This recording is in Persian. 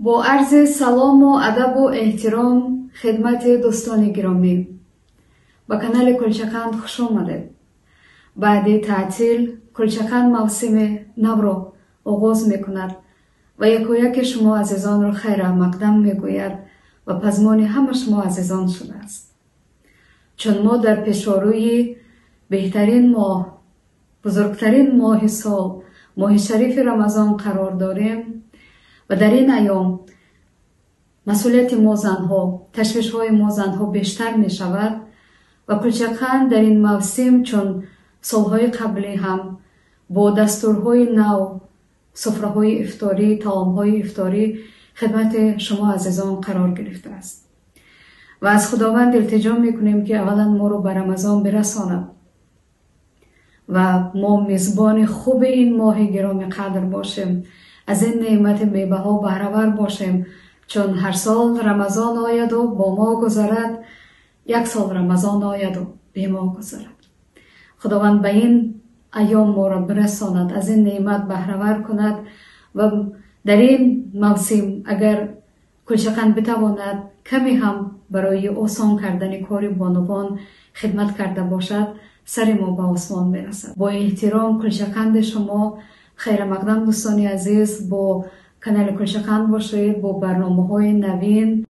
با عرض سلام و ادب و احترام خدمت دوستان گرامی، با کانال کلچقند خوش آمدید. بعد تعطیل کلچقند موسم نو را آغاز میکند و یک شما عزیزان را خیر مقدم میگوید و پزمان همه شما عزیزان شده است. چون ما در پیشروی بهترین ماه، بزرگترین ماه سال، ماه شریف رمضان قرار داریم و در این ایام مسئولیت ما زنها، تشویش های ما زنها بیشتر می شود و کلچقند در این موسم چون سالهای قبلی هم با دستورهای نو، سفره‌های افطاری، طعام‌های افطاری خدمت شما عزیزان قرار گرفته است و از خداوند التجا میکنیم که اولا ما رو به رمضان برساند و ما میزبان خوب این ماه گرامی قدر باشیم، از این نعمت میوه ها بهره‌ور باشیم، چون هر سال رمضان آید و با ما گذرد، یک سال رمضان آید و به ما گذرد. خداوند به این ایام ما را برساند، از این نعمت بهره‌ور کند و در این موسم اگر کلچقند بتواند کمی هم برای آسان کردن کار بانوان خدمت کرده باشد، سر ما به آسمان میرسد. با احترام کلچقند شما خیر مقدم دوستان عزیز، با کانال کلچقند باشید، با برنامه‌های نوین